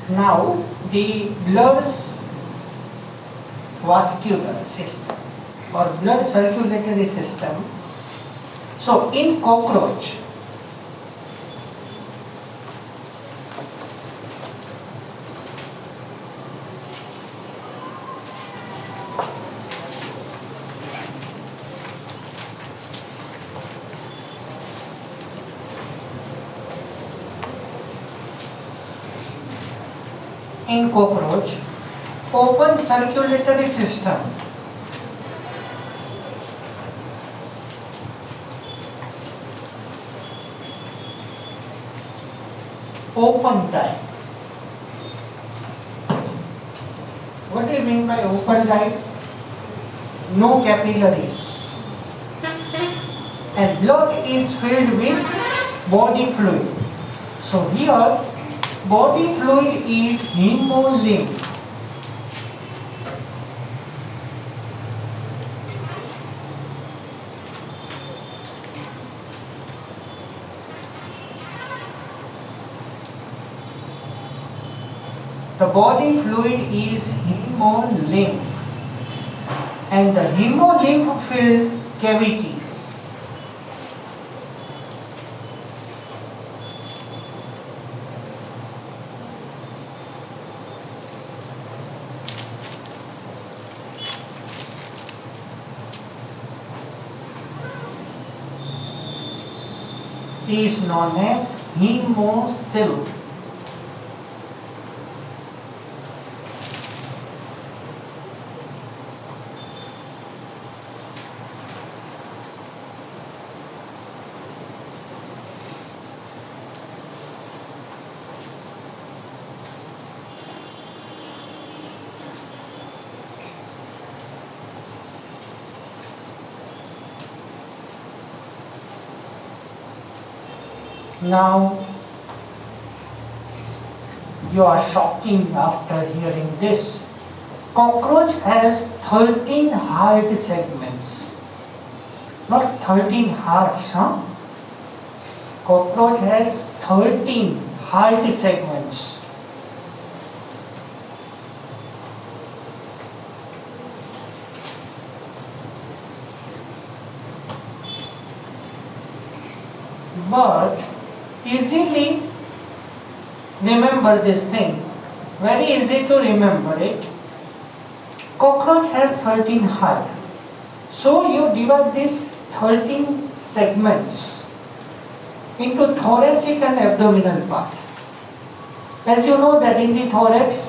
Now the blood vascular system or blood circulatory system. So in cockroach, open circulatory system open type. What do you mean by open type? No capillaries and blood is filled with body fluid. So here body fluid is hemolymph. The body fluid is hemolymph and the hemolymph filled cavity is known as hemocoel. Now you are shocking after hearing this. Cockroach has 13 heart segments. Not 13 hearts, huh? Cockroach has 13 heart segments. But easily remember this thing. Very easy to remember it. Cockroach has 13 heart. So you divide these 13 segments into thoracic and abdominal part. As you know that in the thorax,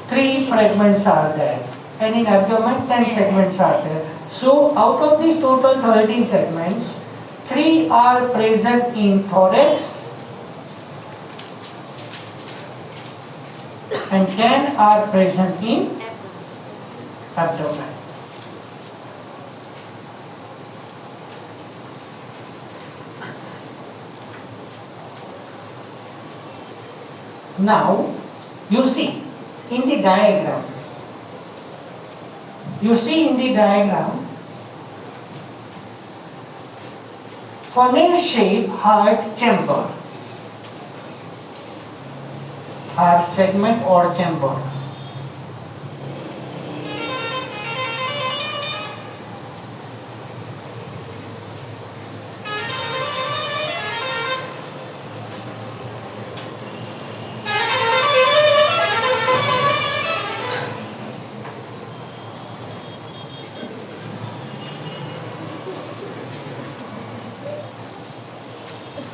3 fragments are there. And in abdomen, 10 segments are there. So out of these total 13 segments, 3 are present in thorax and 10 are present in abdomen. Now, you see in the diagram, funnel-shaped heart chamber, heart segment or chamber.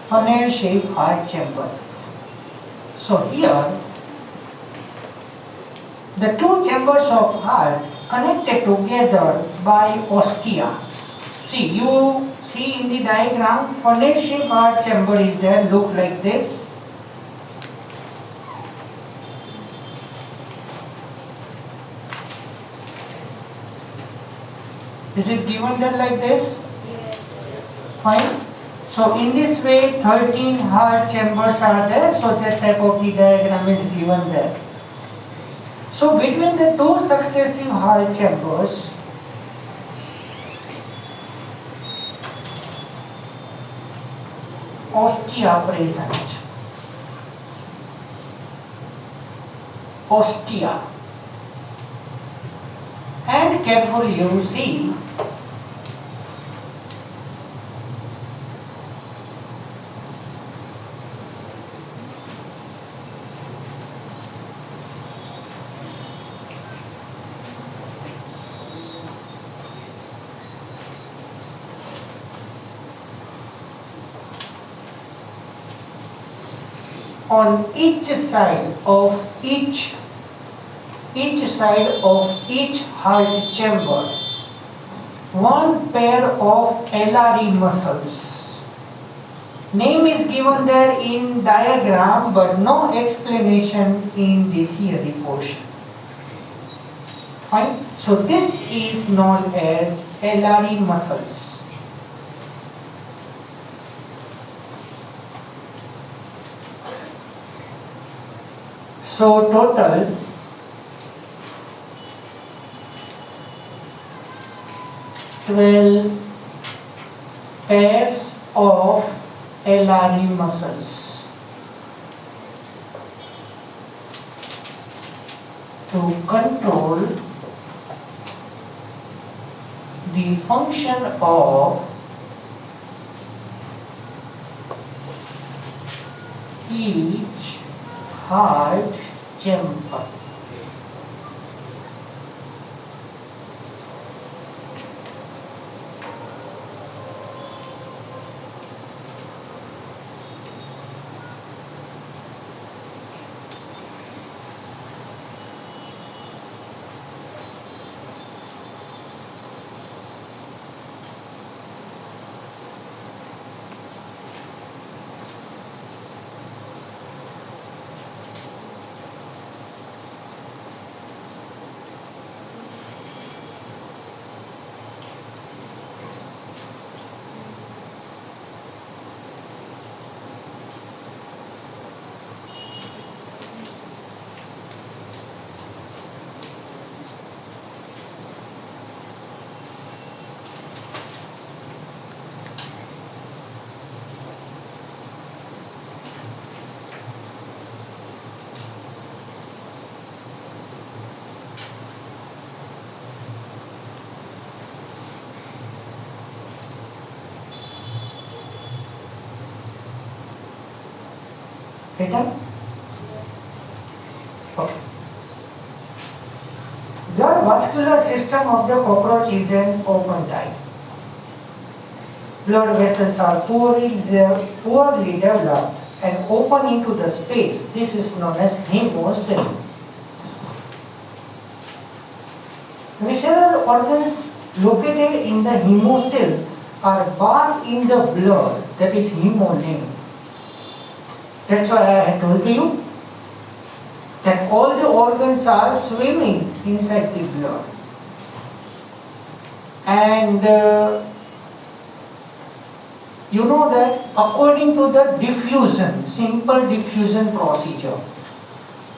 Funnel-shaped heart chamber. So here, the 2 chambers of heart connected together by ostia. See, you see in the diagram, funnel-shaped heart chamber is there, look like this. Is it given there like this? Yes. Fine. So in this way 13 heart chambers are there, so that type of the diagram is given there. So between the 2 successive heart chambers, ostia present. Ostia. And carefully you see on each side of each heart chamber one pair of LRE muscles. Name is given there in diagram but no explanation in the theory portion. Fine. So this is known as LRE muscles. So total 12 pairs of LRE muscles to control the function of each heart chamber. Written? Okay. The vascular system of the cockroach is an open type. Blood vessels are poorly developed and open into the space. This is known as hemocoel. Visceral organs located in the hemocoel are bathed in the blood, that is hemolymph. That's why I had told you that all the organs are swimming inside the blood. And you know that according to the diffusion, simple diffusion procedure,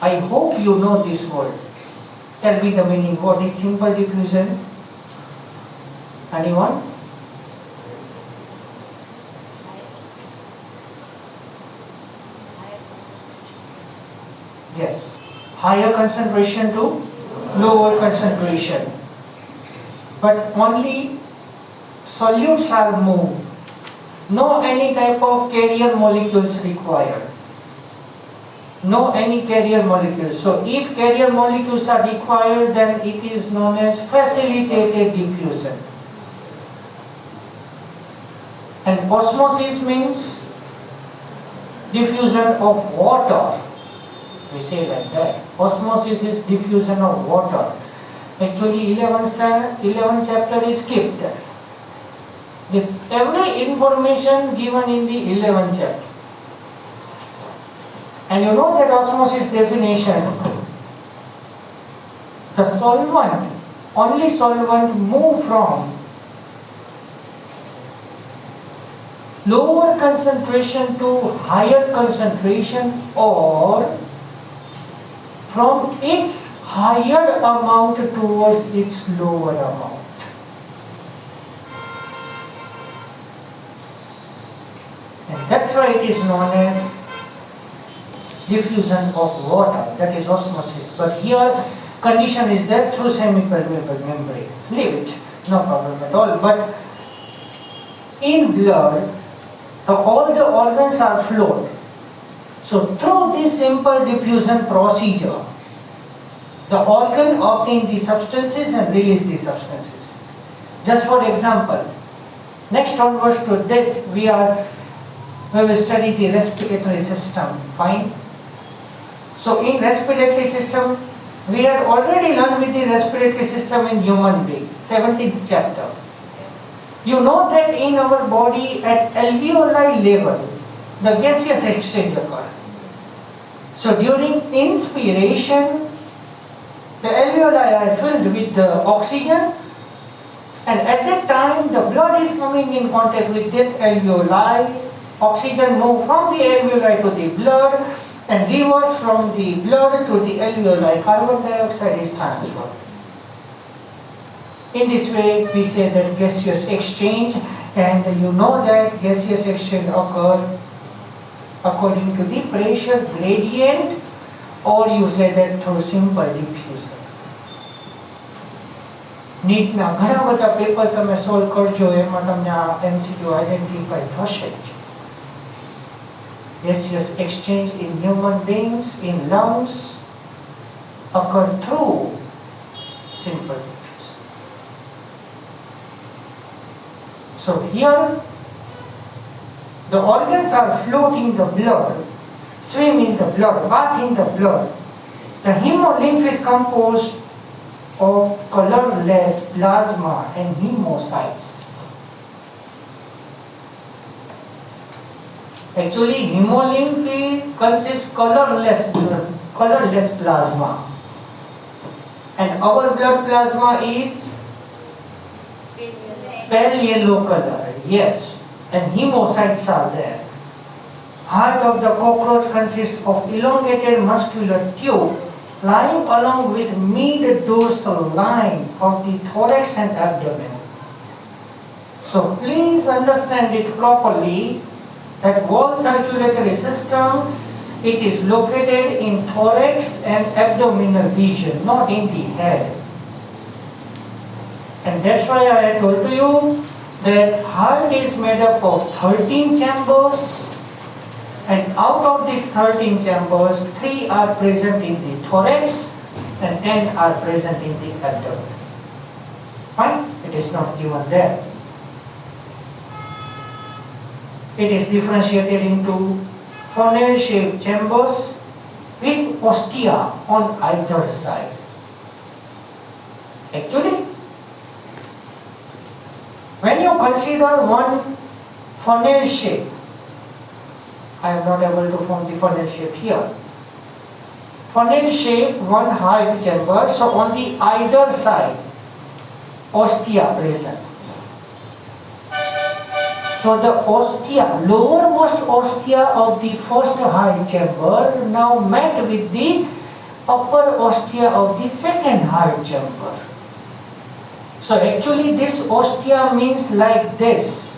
I hope you know this word. Tell me the meaning. What is simple diffusion? Anyone? Yes. Higher concentration to lower concentration. But only solutes are moved. No any type of carrier molecules required. No any carrier molecules. So if carrier molecules are required, then it is known as facilitated diffusion. And osmosis means diffusion of water. We say like that. Osmosis is diffusion of water. Actually 11th chapter is skipped. This every information given in the 11th chapter. And you know that osmosis definition, the solvent, only solvent move from lower concentration to higher concentration or from its higher amount towards its lower amount. And that's why it is known as diffusion of water, that is osmosis. But here condition is there through semi-permeable membrane. Leave it, no problem at all. But in blood, all the organs are flowed. So through this simple diffusion procedure, the organ obtain the substances and release the substances. Just for example, next onwards to this, we will study the respiratory system. Fine. So in respiratory system, we had already learned with the respiratory system in human being, 17th chapter. You know that in our body at alveoli level, the gaseous exchange occurs. So during inspiration, the alveoli are filled with the oxygen, and at that time the blood is coming in contact with that alveoli. Oxygen moves from the alveoli to the blood and reverse from the blood to the alveoli. Carbon dioxide is transferred. In this way, we say that gaseous exchange, and you know that gaseous exchange occurs according to the pressure gradient, or you say that through simple diffusion. નીટના ઘણા બધા paper તમે solve કરજો, એમાં તમને આ MCQ identify થશે. Gaseous exchange in human beings, in lungs, occur through simple diffusion. So here, the organs are floating the blood, swim in the blood, bath in the blood. The hemolymph is composed of colorless plasma and hemocytes. Actually, hemolymph consists colorless plasma, and our blood plasma is pale yellow color. Yes, and hemocytes are there. Heart of the cockroach consists of elongated muscular tube lying along with mid-dorsal line of the thorax and abdomen. So please understand it properly that whole circulatory system, it is located in thorax and abdominal region, not in the head. And that's why I told to you that heart is made up of 13 chambers. And out of these 13 chambers, 3 are present in the thorax and 10 are present in the abdomen. Fine? It is not given there. It is differentiated into funnel-shaped chambers with ostia on either side. Actually, when you consider one funnel shape, I am not able to form the funnel shape here. Funnel shape, one heart chamber, so on the either side, ostia present. So the ostia, lowermost ostia of the first heart chamber now met with the upper ostia of the second heart chamber. So actually this ostia means like this.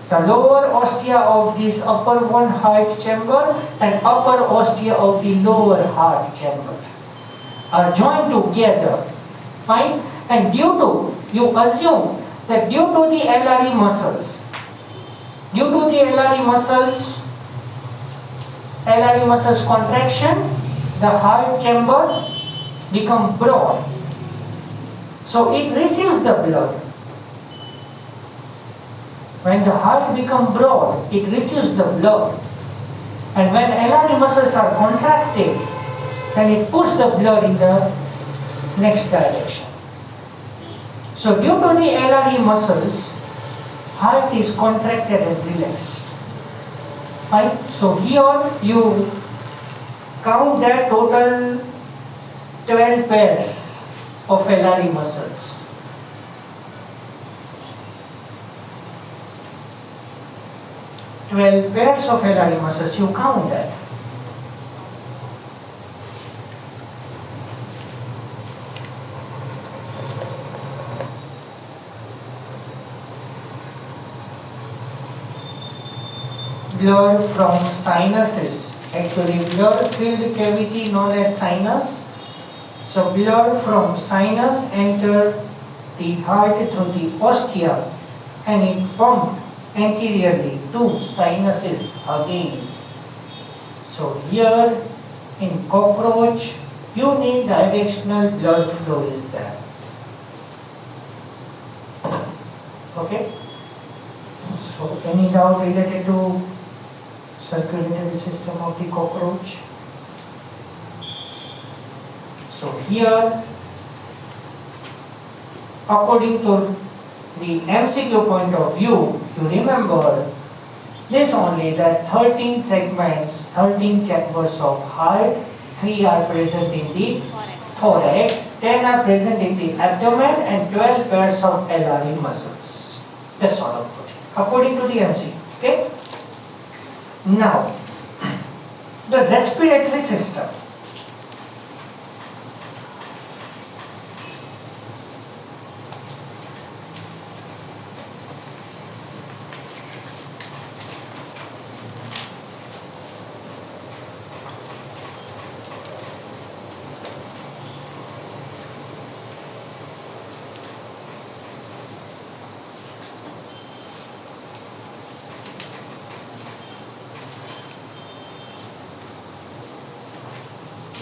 The lower ostia of this upper one heart chamber and upper ostia of the lower heart chamber are joined together. Fine? And you assume that due to the LRE muscles contraction, the heart chamber becomes broad. So it receives the blood. When the heart becomes broad, it receives the blood. And when LRE muscles are contracted, then it pushes the blood in the next direction. So due to the LRE muscles, heart is contracted and relaxed. Right? So here you count that total 12 pairs of LRE muscles. 12 pairs of LRE muscles, you count that. blood from sinuses. Actually, blood-filled cavity known as sinus. So blood from sinus enter the heart through the ostia and it pumped anteriorly to sinuses again. So here in cockroach, unidirectional blood flow is there. Okay? So any doubt related to circulatory system of the cockroach? So here, according to the MCQ point of view, you remember this only, that 13 segments, 13 chambers of heart, 3 are present in the thorax, 10 are present in the abdomen and 12 pairs of LRE muscles. That's all according to the MCQ. Okay? Now, the respiratory system.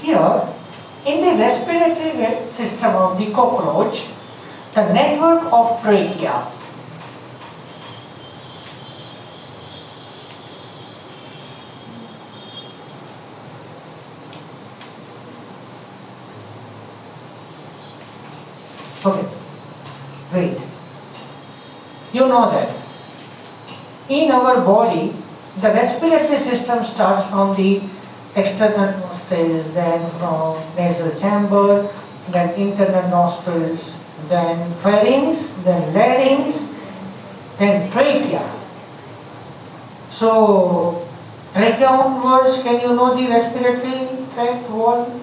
Here, in the respiratory system of the cockroach, the network of trachea. Okay, wait. You know that in our body, the respiratory system starts from the external nostrils, then from nasal chamber, then internal nostrils, then pharynx, then larynx, then trachea. So, trachea onwards, can you know the respiratory tract wall?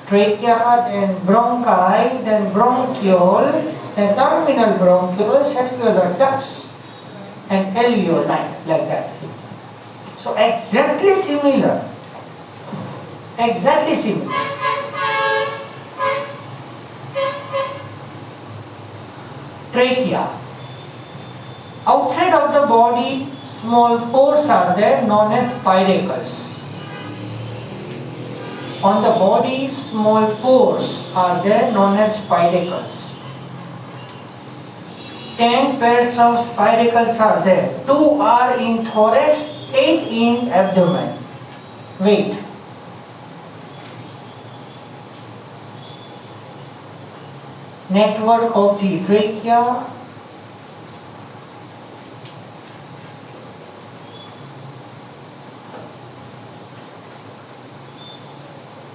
Trachea, then bronchi, then bronchioles, then terminal bronchioles, alveolar ducts, and alveoli, like that. So exactly similar. Exactly similar. Trachea. Outside of the body, small pores are there known as spiracles. On the body, small pores are there known as spiracles. 10 pairs of spiracles are there. 2 are in thorax, 8 in abdomen. Wait. Network of the trachea.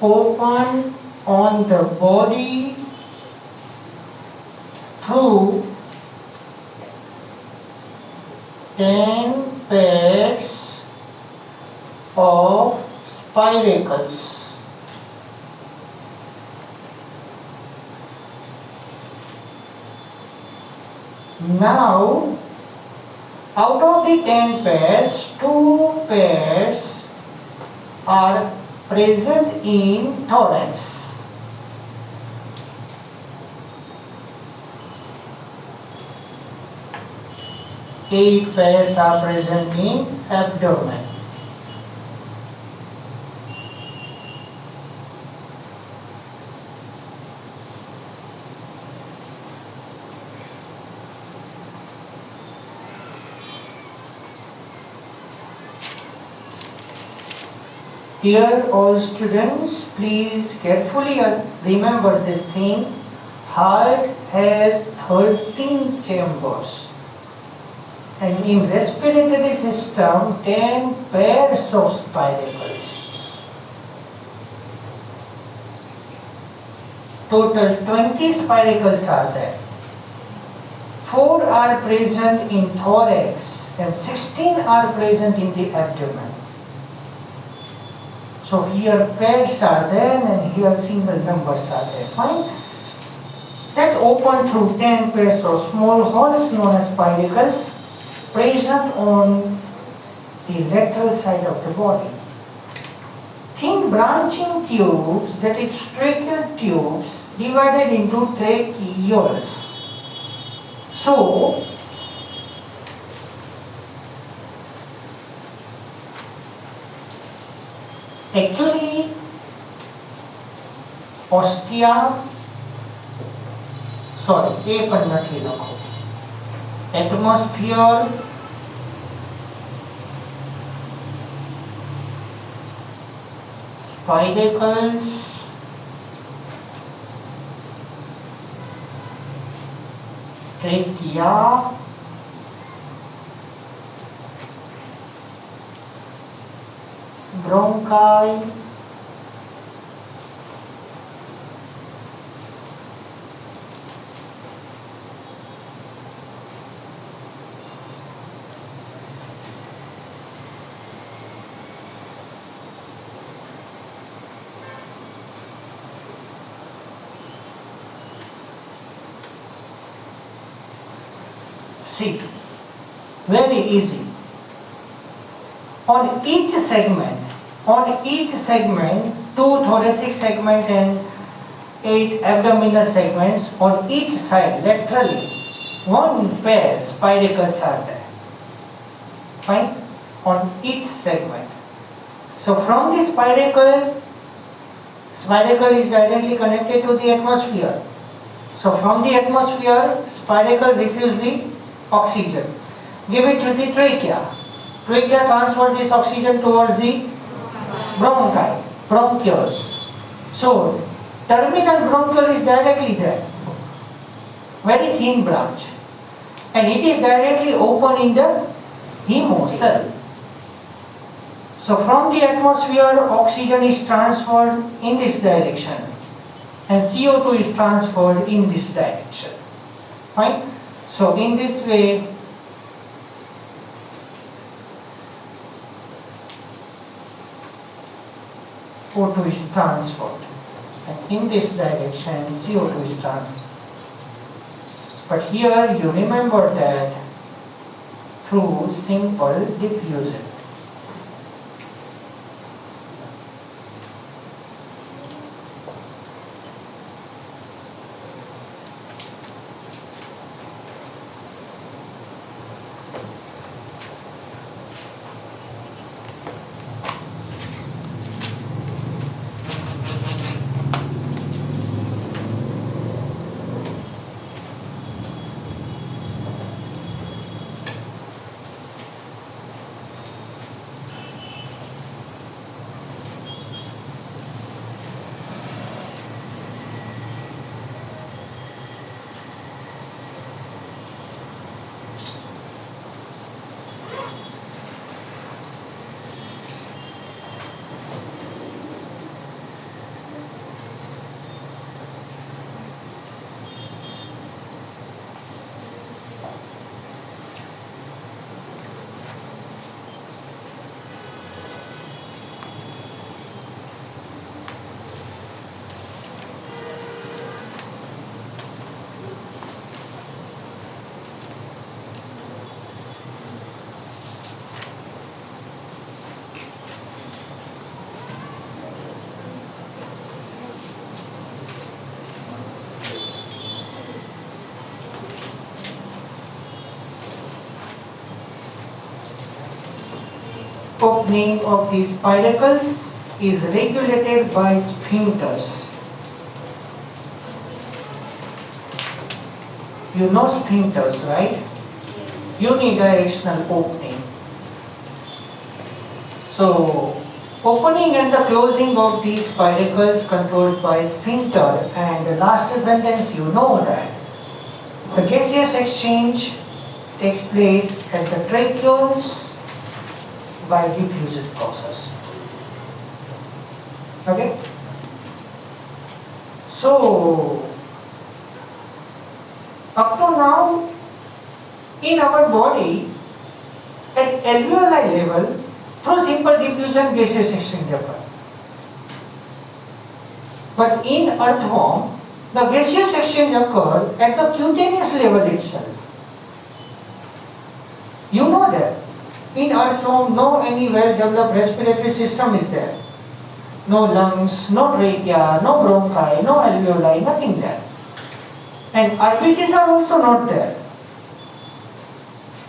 Open on the body through 10 pairs of spiracles. Now, out of the 10 pairs, 2 pairs are present in thorax. Eight pairs are present in abdomen. Here all students, please carefully remember this thing. Heart has 13 chambers. And in respiratory system, 10 pairs of spiracles. Total 20 spiracles are there. 4 are present in thorax and 16 are present in the abdomen. So here pairs are there and here single numbers are there. Fine. That open through 10 pairs of small holes known as spiracles present on the lateral side of the body. Thin branching tubes, that is tracheal tubes, divided into tracheoles. So, actually, ostia, sorry, એ પણ નથી લખો. Atmosphere, spidacles, trachea, bronchi, see, very easy. On each segment, two thoracic segment and 8 abdominal segments, on each side laterally, one pair spidacles are there. Fine? On each segment. So from the spidacle is directly connected to the atmosphere. So from the atmosphere, spidacle receives the oxygen. Give it to the trachea. Trachea transfers this oxygen towards the bronchi, bronchioles. So terminal bronchiole is directly there. Very thin branch. And it is directly open in the hemocell. So from the atmosphere, oxygen is transferred in this direction. And CO2 is transferred in this direction. Fine? So in this way, O2 is transferred, and in this direction CO2 is transferred. But here you remember that through simple diffusion. Opening of these spidacles is regulated by sphincters. You know sphincters, right? Unidirectional opening. So, opening and the closing of these spidacles controlled by sphincter, and the last sentence you know that the gaseous exchange takes place at the tracheoles by diffusion process. Okay? So, up to now, in our body, at alveoli level, through simple diffusion, gaseous exchange occurs. But in earthworm, the gaseous exchange occurs at the cutaneous level itself. You know that. In earth form, no any well-developed respiratory system is there. No lungs, no trachea, no bronchi, no alveoli, nothing there. And RBCs are also not there.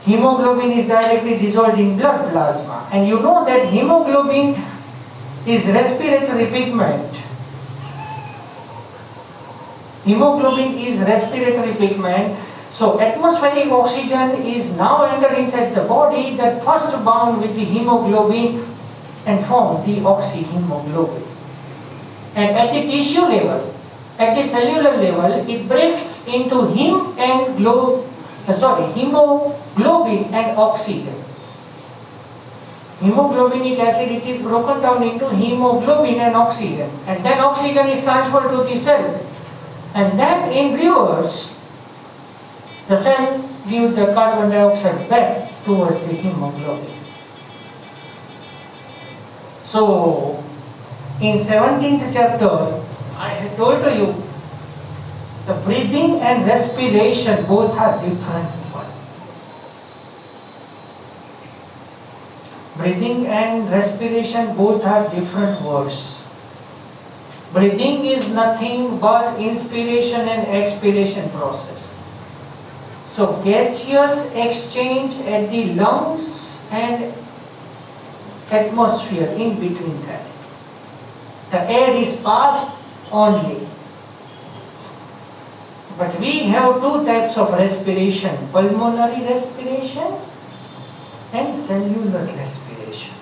Hemoglobin is directly dissolved in blood plasma. And you know that hemoglobin is respiratory pigment. Hemoglobin is respiratory pigment. So atmospheric oxygen is now entered inside the body that first bound with the hemoglobin and form the oxyhemoglobin. And at the tissue level, at the cellular level, it breaks into hemoglobin and oxygen. Hemoglobinic acid, it is broken down into hemoglobin and oxygen, and then oxygen is transferred to the cell, and then in reverse the cell gives the carbon dioxide back towards the hemoglobin. So in 17th chapter I have told to you the breathing and respiration both are different. Breathing and respiration both are different words. Breathing is nothing but inspiration and expiration process. So gaseous exchange at the lungs and atmosphere in between that. The air is passed only. But we have two types of respiration, pulmonary respiration and cellular respiration.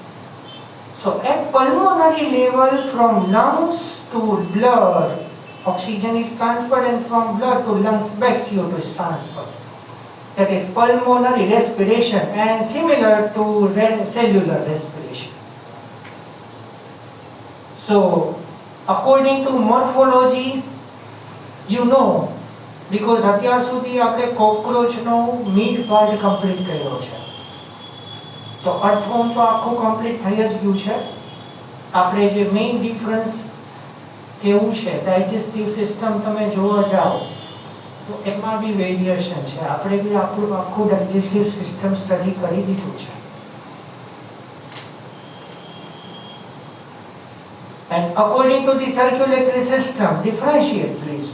So at pulmonary level, from lungs to blood, oxygen is transferred, and from blood to lungs back CO2 is transferred. That is pulmonary respiration, and similar to cellular respiration. So according to morphology, you know, because અત્યાર સુધી આપણે કોક્રોચનો mid part complete કર્યો છે. તો અર્થવોર્મ તો આખું complete થઈ જ ગયું છે. આપણે જે મેઇન ડિફરન્સ કેવું છે, ડાયજેસ્ટિવ સિસ્ટમ તમે જોવા જાઓ તો એમાં બી વેરિએશન છે. આપણે બી આપણું આખું ડાયજેસ્ટિવ સિસ્ટમ સ્ટડી કરી દીધું છે. And according to the circulatory system, differentiate please.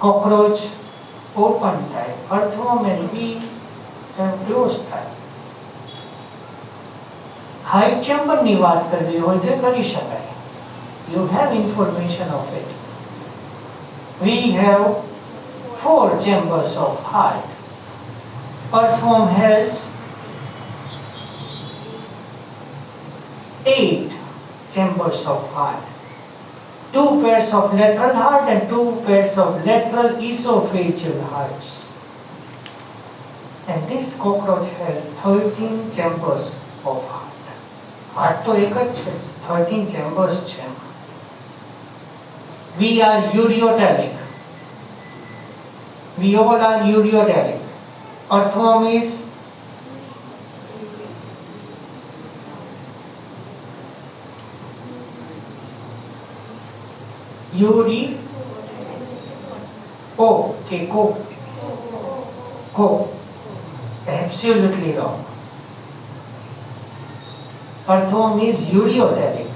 Cockroach open type, earthworm and bee and closed type. Hive chamber ની વાત કરવી હોય તો કરી શકાય. You have information of it. We have 4 chambers of hive. Earthworm has 8 chambers of heart, 2 pairs of lateral heart and 2 pairs of lateral esophageal hearts. And this cockroach has 13 chambers of heart. Heart तो एक જ છે, 13 chambers છે. We are ureotelic. We all are ureotelic. Earthworm is Absolutely wrong. Earthworm is ureotelic.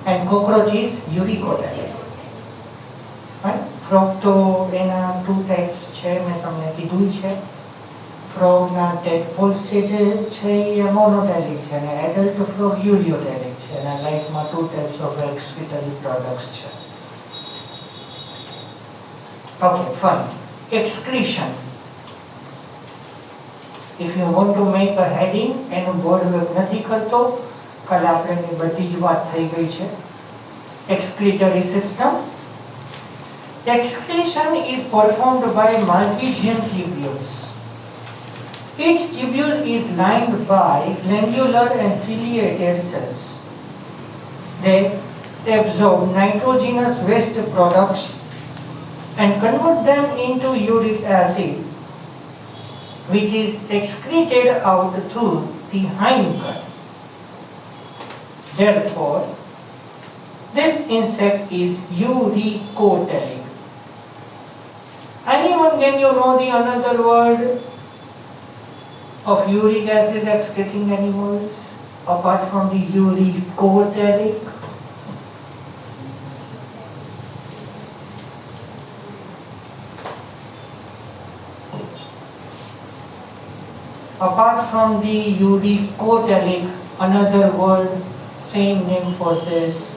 And cockroach is uricotelic. Right? Frog તો એના 2 types છે, મેં તમને કીધું છે. ફ્રોગના ટેડપોલ સ્ટેજ છે એ મોનોટેલિક છે, અને એડલ્ટ ફ્રોગ યુરિયોટેલિક છે, અને લાઈફમાં 2 types of excretory products છે. Okay, fine. Excretion. If you want to make a heading, એનું બોર્ડ વર્ક નથી કરતો, કાલે આપણે બધી જ વાત થઈ ગઈ છે. Excretory system. Excretion is performed by Malpighian tubules. Each tubule is lined by glandular and ciliated cells. They absorb nitrogenous waste products and convert them into uric acid, which is excreted out through the hindgut. Therefore, this insect is uricotelic. Anyone, can you know the another word of uric acid excreting animals apart from the uricotelic? Apart from the uricotelic, another word, same name for this.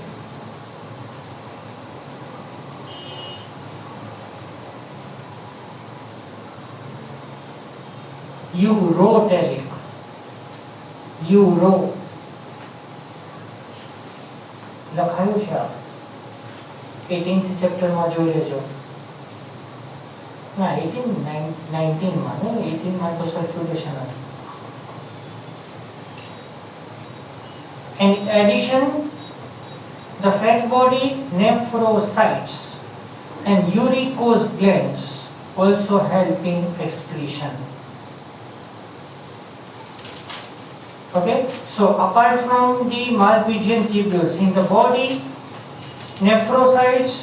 Urotelic. Uro. લખાયું છે આ 18th chapter માં જોઈ લેજો. ના 19 માં ને 18 માં તો સર્ક્યુલેશન હતું. In addition, the fat body nephrocytes and uricose glands also help in excretion. Okay, so apart from the Malpighian tubules in the body, nephrocytes,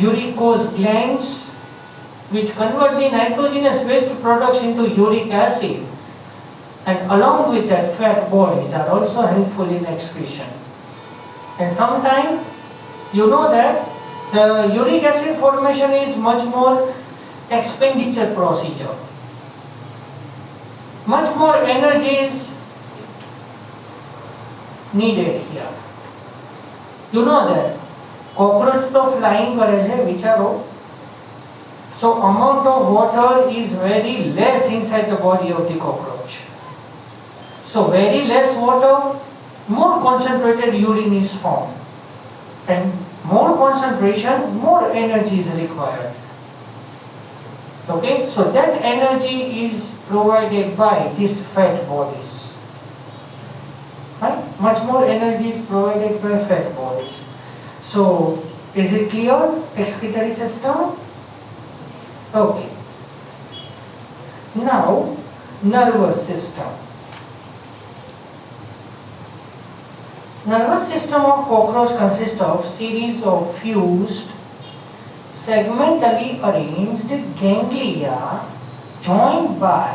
uricose glands, which convert the nitrogenous waste products into uric acid, and along with that fat bodies are also helpful in excretion. And sometimes you know that the uric acid formation is much more expenditure procedure. Much more energy is needed here. You know that cockroach to flying કરે છે વિચારો. So amount of water is very less inside the body of the cockroach. So very less water, more concentrated urine is formed, and more concentration, more energy is required. Okay, so that energy is provided by these fat bodies. Right? Much more energy is provided by fat bodies. So is it clear? Excretory system. Okay. Now nervous system. Nervous system of cockroach consists of series of fused, segmentally arranged ganglia joined by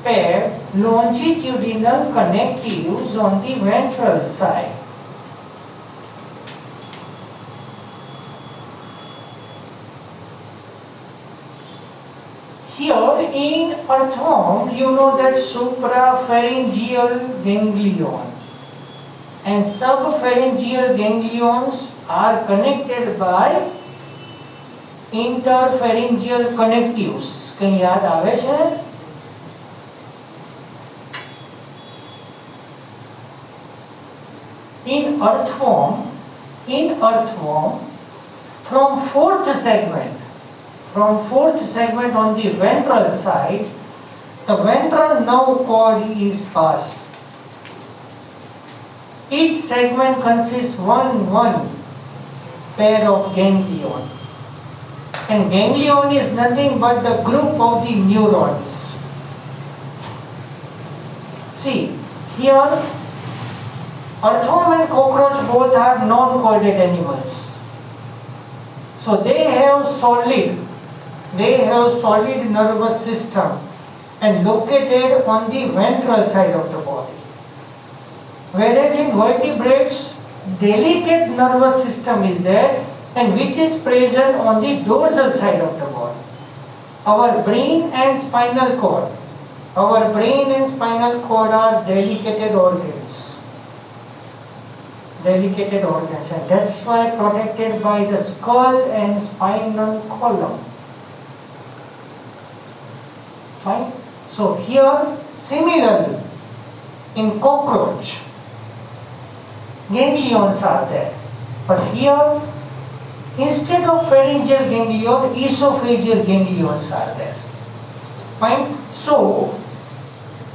paired longitudinal connectives on the ventral side. Here in earthworm, you know that suprapharyngeal ganglion and subpharyngeal ganglions are connected by interpharyngeal connectives. કઈ યાદ આવે છે? In earthworm, from fourth segment on the ventral side, the ventral nerve cord is passed. Each segment consists one pair of ganglion, and ganglion is nothing but the group of the neurons. See here, earthworm and cockroach both are non-chordate animals, so they have solid nervous system and located on the ventral side of the body. Whereas in vertebrates, delicate nervous system is there, and which is present on the dorsal side of the body. Our brain and spinal cord are delicate organs, and that's why protected by the skull and spinal column. Fine. So here, similarly, in cockroach, ganglions are there, but here, instead of pharyngeal ganglion, esophageal ganglions are there. Fine. So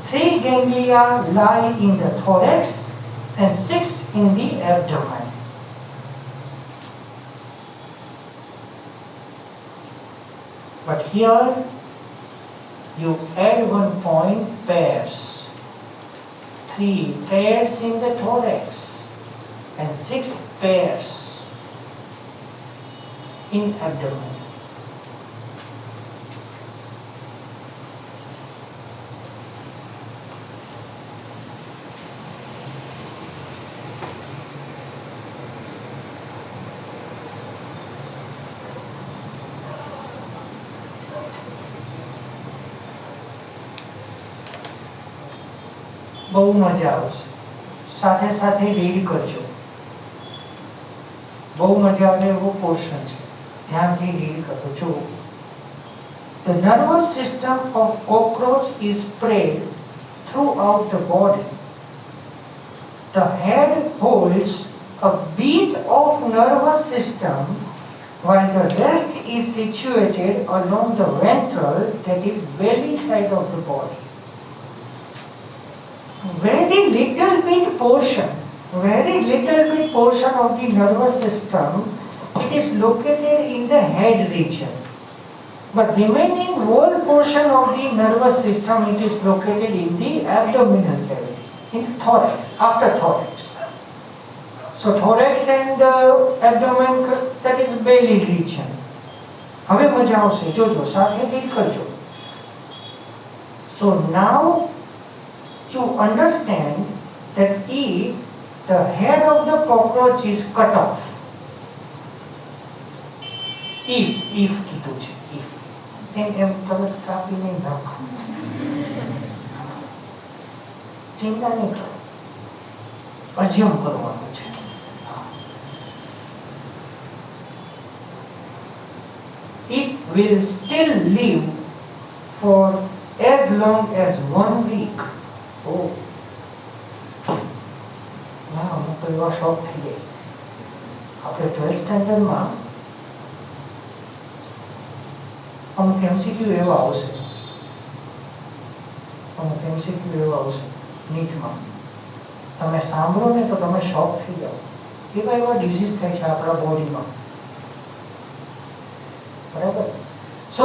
3 ganglia lie in the thorax and 6 in the abdomen. But here you add 1 point, pairs. 3 pairs in the thorax and 6 pairs in abdomen. બહુ મજા આવશે. સાથે સાથે read કરજો. બહુ મજા આવે એવો પોર્શન છે, ધ્યાનથી રીડ કરો. જો The nervous system of cockroach is spread throughout the body. The head holds a bit of nervous system while the rest is situated along the ventral, that is belly side of the body. Very little bit portion of the nervous system, it is located in the head region. But remaining whole portion of the nervous system, it is located in the abdominal cavity, in thorax, after thorax. So thorax and abdomen, that is belly region. હવે મજા આવશે, જોજો, સાથે read કરજો. So now you understand that if the head of the cockroach is cut off, if કીધું છે, if એમ તમે કાપી નહીં નાખો, ચિંતા નહીં કરો, અઝ્યુમ કરવાનું છે. It will still live for as long as 1 week. Oh, ના, હું તો એવા શોખ થઈ ગઈ. આપણે 12th સ્ટેન્ડર્ડમાં અમુક એમસીક્યુ એવા આવશે, નીટમાં તમે સાંભળો ને તો તમે શોક થઈ જાઓ. એવા ડિઝીઝ થાય છે આપણા બોડીમાં, બરાબર. સો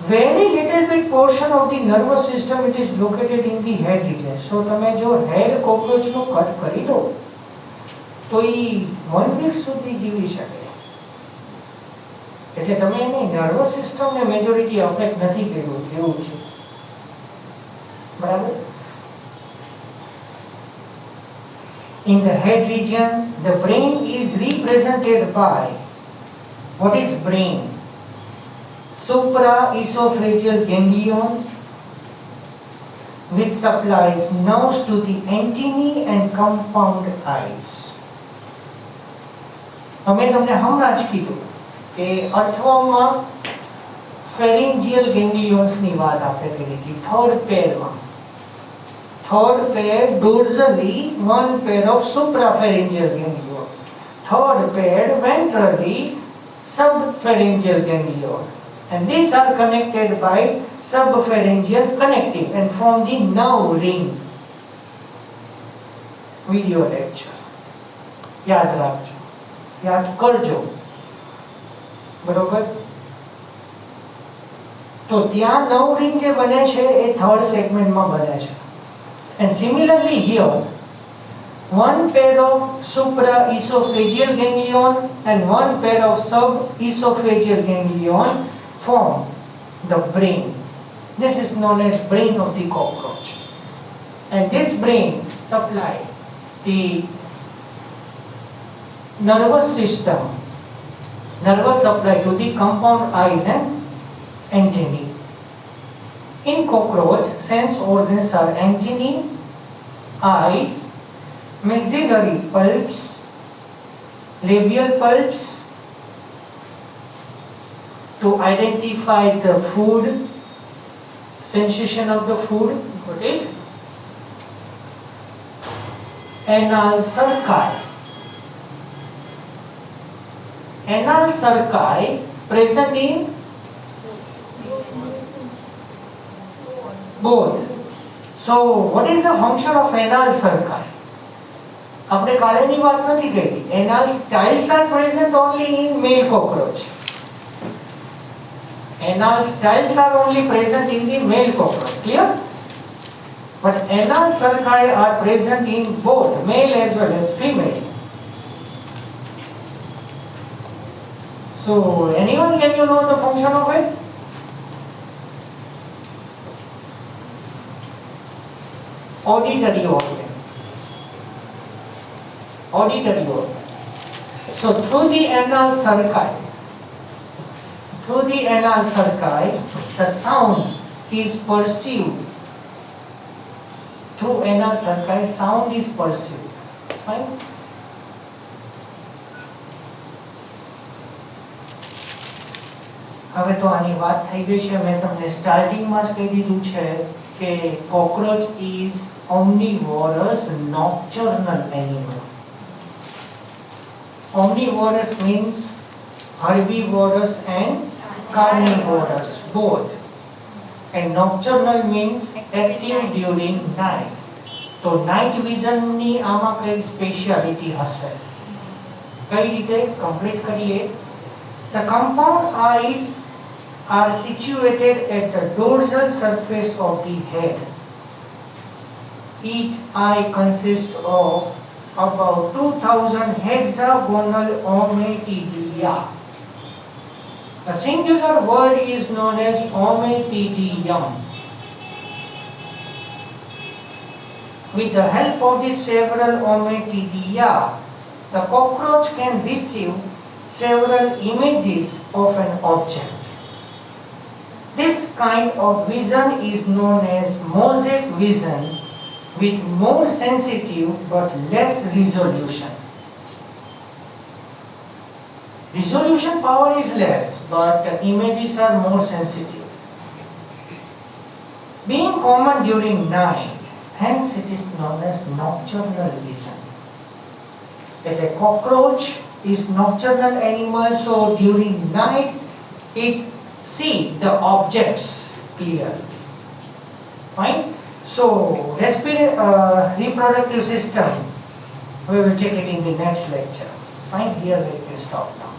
very little bit portion of the nervous system, it is located in the head region. So તમે જો head cockroach નું કટ કરી દો તો એ 1 week સુધી જીવી શકે. એટલે તમે એની નર્વસ સિસ્ટમને મેજોરિટી અફેક્ટ નથી કર્યું એવું છે, બરાબર. In the head region, the brain is represented by, what is brain? Supraesophageal ganglion, which supplies nerves to the antennae and compound eyes. અમે તમને હમણાં જ કીધું કે અર્થવમાં ફેરિન્જિયલ ગેંગ્લિયોન્સની વાત આપણે કરી હતી. Third pair dorsally, 1 pair of suprapharyngeal ganglion, third pair ventrally, subpharyngeal ganglion, and these are connected by subpharyngeal connecting and form the nerve ring. Video lecture યાદ રાખજો, યાદ કરજો, બરોબર. તો ત્યાં નર્વ રિંગ જે બને છે એ થર્ડ સેગમેન્ટમાં બને છે. And similarly here, 1 pair of supraesophageal ganglion and 1 pair of subesophageal ganglion form the brain. This is known as brain of the cockroach. And this brain supply the nervous system, nervous supply to the compound eyes and antennae. In cockroach, sense organs are antennae, eyes, maxillary pulps, labial pulps to identify the food, sensation of the food, got it? Anal cerci present in both. So what is the function of anal cerci? આપણે કાલેની વાત નથી કરી. Anal styles are present only in male cockroach. Anal styles are only present in the male cockroach. Clear? But anal cerci are present in both male as well as female. So anyone, can you know the function of it? Auditory organ. So through the anal cerci, the sound is perceived through anal circuit sound is perceived. Fine. હવે તો આની વાત થઈ ગઈ છે. મેં તમને સ્ટાર્ટિંગમાં જ કહી દીધું છે કે cockroach is omnivorous nocturnal animal. Omnivorous means herbivorous and carnivorous both, and nocturnal means active during night. તો નાઇટ વિઝનની આમાં કઈ સ્પેશિયાલિટી હશે, કઈ રીતે કમ્પ્લીટ કરીએ. The compound eyes are situated at the dorsal surface of the head. Each eye consists of about 2000 hexagonal ommatidia. The singular word is known as ommatidium. With the help of the several ommatidia, the cockroach can receive several images of an object. This kind of vision is known as mosaic vision, with more sensitive but less resolution. Resolution power is less, but images are more sensitive. Being common during night, hence it is known as nocturnal vision. A cockroach is nocturnal animal, so during night it see the objects clearly. Fine. So reproductive system, we will take it in the next lecture. Fine. Here we can stop now.